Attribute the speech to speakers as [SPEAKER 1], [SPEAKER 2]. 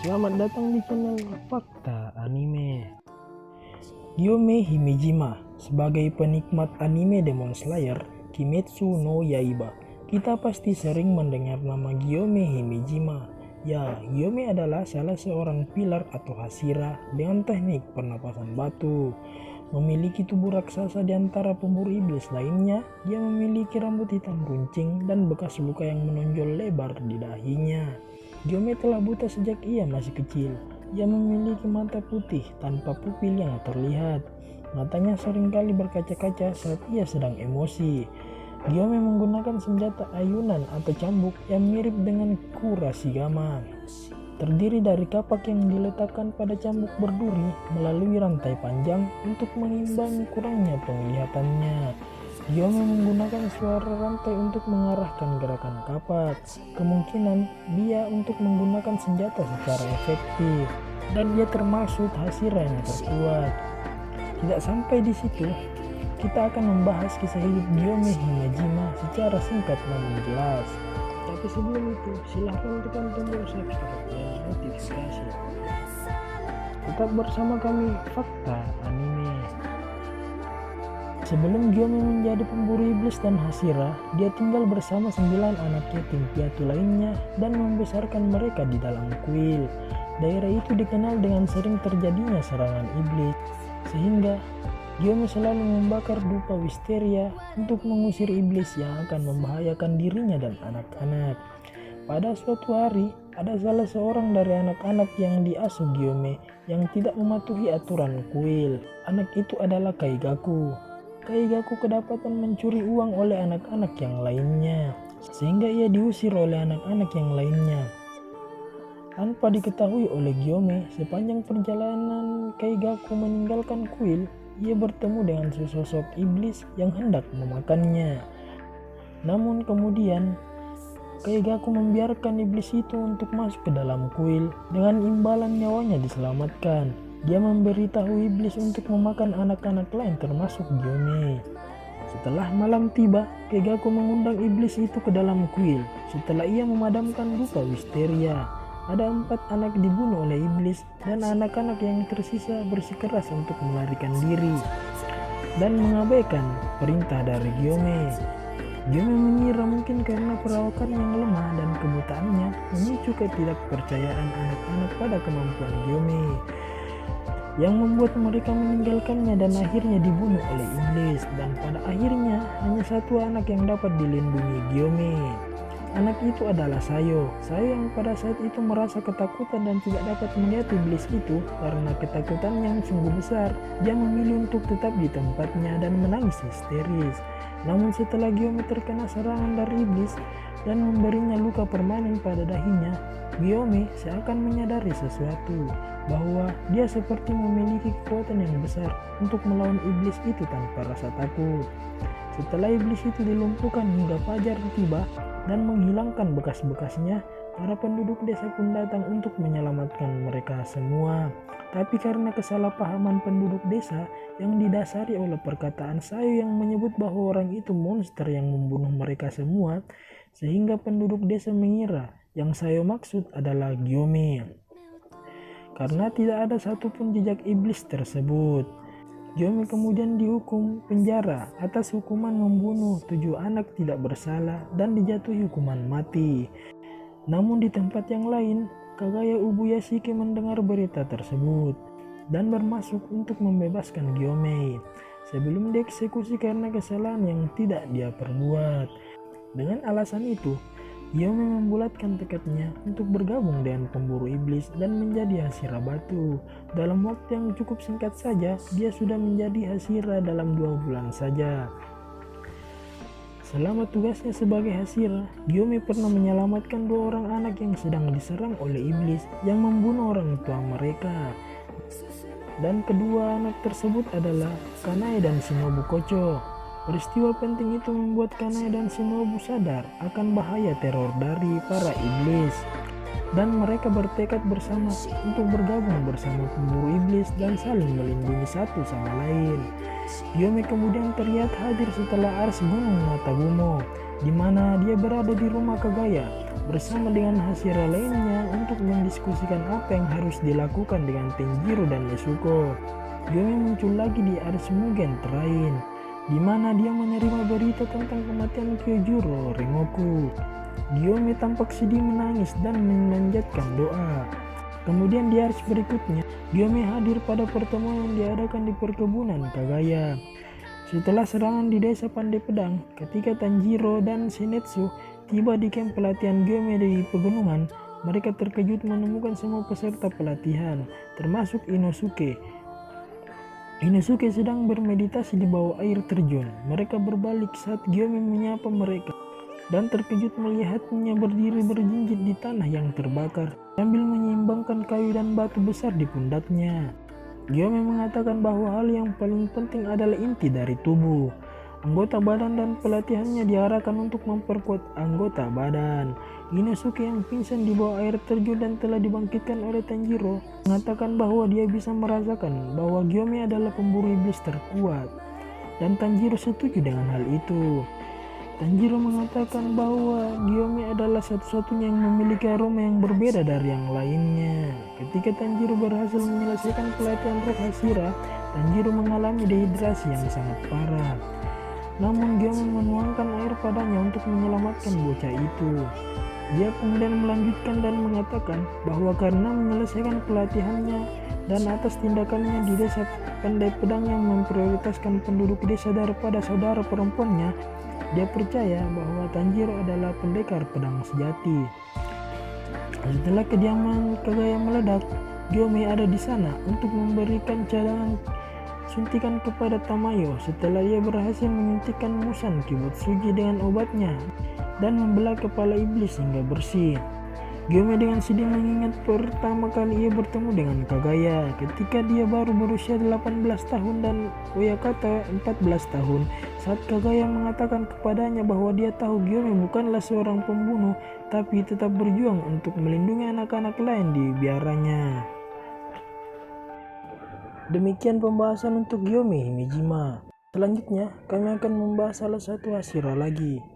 [SPEAKER 1] Selamat datang di channel Fakta Anime. Gyome Himejima sebagai penikmat anime Demon Slayer Kimetsu no Yaiba, kita pasti sering mendengar nama Gyome Himejima. Ya, Gyome adalah salah seorang pilar atau Hashira dengan teknik pernapasan batu. Memiliki tubuh raksasa di antara pemburu iblis lainnya, dia memiliki rambut hitam runcing dan bekas luka yang menonjol lebar di dahinya. Gyome telah buta sejak ia masih kecil. Ia memiliki mata putih tanpa pupil yang terlihat. Matanya seringkali berkaca-kaca saat ia sedang emosi. Gyome menggunakan senjata ayunan atau cambuk yang mirip dengan Kurashigama. Terdiri dari kapak yang diletakkan pada cambuk berduri melalui rantai panjang untuk mengimbangi kurangnya penglihatannya. Gyome menggunakan suara rantai untuk mengarahkan gerakan kapak. Kemungkinan dia untuk menggunakan senjata secara efektif, dan dia termasuk Hashira yang terkuat. Tidak sampai di situ, kita akan membahas kisah hidup Gyome Himejima secara singkat namun jelas. Tapi sebelum itu, silahkan tekan tombol subscribe dan notifikasi. Tetap bersama kami, Fakta Anime. Sebelum Gyome menjadi pemburu iblis dan Hashira, dia tinggal bersama 9 anak yatim piatu lainnya dan membesarkan mereka di dalam kuil. Daerah itu dikenal dengan sering terjadinya serangan iblis, sehingga Gyome selalu membakar dupa wisteria untuk mengusir iblis yang akan membahayakan dirinya dan anak-anak. Pada suatu hari, ada salah seorang dari anak-anak yang diasuh Gyome yang tidak mematuhi aturan kuil. Anak itu adalah Kaigaku. Kaigaku kedapatan mencuri uang oleh anak-anak yang lainnya, sehingga ia diusir oleh anak-anak yang lainnya. Tanpa diketahui oleh Gyome, sepanjang perjalanan Kaigaku meninggalkan kuil, ia bertemu dengan sesosok iblis yang hendak memakannya. Namun kemudian, Kaigaku membiarkan iblis itu untuk masuk ke dalam kuil. Dengan imbalan nyawanya diselamatkan. Dia memberitahu iblis untuk memakan anak-anak lain termasuk Gyome. Setelah malam tiba, Kaigaku mengundang iblis itu ke dalam kuil. Setelah ia memadamkan dupa wisteria, ada 4 anak dibunuh oleh iblis dan anak-anak yang tersisa bersikeras untuk melarikan diri dan mengabaikan perintah dari Gyome. Gyome mengira mungkin karena perawakan yang lemah dan kebutaannya memicu ketidakpercayaan anak-anak pada kemampuan Gyome, yang membuat mereka meninggalkannya dan akhirnya dibunuh oleh iblis. Dan pada akhirnya hanya 1 anak yang dapat dilindungi Gyome. Anak itu adalah Sayo. Sayo yang pada saat itu merasa ketakutan dan tidak dapat melihat iblis itu karena ketakutan yang sungguh besar. Dia memilih untuk tetap di tempatnya dan menangis histeris. Namun setelah Gyome terkena serangan dari iblis dan memberinya luka permanen pada dahinya, Gyome seakan menyadari sesuatu, bahwa dia seperti memiliki kekuatan yang besar untuk melawan iblis itu tanpa rasa takut. Setelah iblis itu dilumpuhkan hingga fajar tiba dan menghilangkan bekas-bekasnya, para penduduk desa pun datang untuk menyelamatkan mereka semua. Tapi karena kesalahpahaman penduduk desa yang didasari oleh perkataan Sayo yang menyebut bahwa orang itu monster yang membunuh mereka semua, sehingga penduduk desa mengira yang Sayo maksud adalah Gyome. Karena tidak ada satupun jejak iblis tersebut, Gyome kemudian dihukum penjara atas hukuman membunuh 7 anak tidak bersalah dan dijatuhi hukuman mati. Namun di tempat yang lain, Kagaya Ubuyashiki mendengar berita tersebut dan bermaksud untuk membebaskan Gyome sebelum dieksekusi karena kesalahan yang tidak dia perbuat. Dengan alasan itu, Gyome membulatkan tekadnya untuk bergabung dengan pemburu iblis dan menjadi Hashira batu. Dalam waktu yang cukup singkat saja, dia sudah menjadi Hashira dalam 2 bulan saja. Selama tugasnya sebagai Hashira, Gyome pernah menyelamatkan 2 orang anak yang sedang diserang oleh iblis yang membunuh orang tua mereka. Dan kedua anak tersebut adalah Kanae dan Shinobu Kocho. Peristiwa penting itu membuat Kanae dan Shinobu sadar akan bahaya teror dari para iblis, dan mereka bertekad bersama untuk bergabung bersama pemburu iblis dan saling melindungi satu sama lain. Gyome kemudian terlihat hadir setelah ars Gunung Natabumo. di mana dia berada di rumah Kagaya bersama dengan Hashira lainnya untuk mendiskusikan apa yang harus dilakukan dengan Tanjiro dan Nezuko. Gyome muncul lagi di Ars Mugen Train, di mana dia menerima berita tentang kematian Kyojuro Rengoku. Gyome tampak sedih, menangis dan memanjatkan doa. Kemudian di Ars berikutnya, Gyome hadir pada pertemuan yang diadakan di perkebunan Kagaya. Setelah serangan di desa Pandai Pedang, ketika Tanjiro dan Shinetsu tiba di kamp pelatihan Gyome di pegunungan, mereka terkejut menemukan semua peserta pelatihan, termasuk Inosuke. Inosuke sedang bermeditasi di bawah air terjun. Mereka berbalik saat Gyome menyapa mereka dan terkejut melihatnya berdiri berjinjit di tanah yang terbakar sambil menyeimbangkan kayu dan batu besar di pundaknya. Gyome mengatakan bahwa hal yang paling penting adalah inti dari tubuh. Anggota badan dan pelatihannya diarahkan untuk memperkuat anggota badan. Inosuke yang pingsan di bawah air terjun dan telah dibangkitkan oleh Tanjiro mengatakan bahwa dia bisa merasakan bahwa Gyome adalah pemburu iblis terkuat. Dan Tanjiro setuju dengan hal itu. Tanjiro mengatakan bahwa Gyome adalah satu-satunya yang memiliki aroma yang berbeda dari yang lainnya. Ketika Tanjiro berhasil menyelesaikan pelatihan roh Hashira, Tanjiro mengalami dehidrasi yang sangat parah. Namun Gyome menuangkan air padanya untuk menyelamatkan bocah itu. Dia kemudian melanjutkan dan mengatakan bahwa karena menyelesaikan pelatihannya dan atas tindakannya di desa Pandai Pedang yang memprioritaskan penduduk desa daripada saudara perempuannya, dia percaya bahwa Tanjiro adalah pendekar pedang sejati. Setelah kediaman Kagaya meledak, Gyome ada di sana untuk memberikan cadangan suntikan kepada Tamayo setelah ia berhasil menyuntikkan Musan Kibutsuji dengan obatnya dan membelah kepala iblis hingga bersih. Gyome dengan sedih mengingat pertama kali ia bertemu dengan Kagaya ketika dia baru berusia 18 tahun dan Oyakata 14 tahun saat Kagaya mengatakan kepadanya bahwa dia tahu Gyome bukanlah seorang pembunuh tapi tetap berjuang untuk melindungi anak-anak lain di biaranya. Demikian pembahasan untuk Gyome Himejima. Selanjutnya kami akan membahas salah satu Hashira lagi.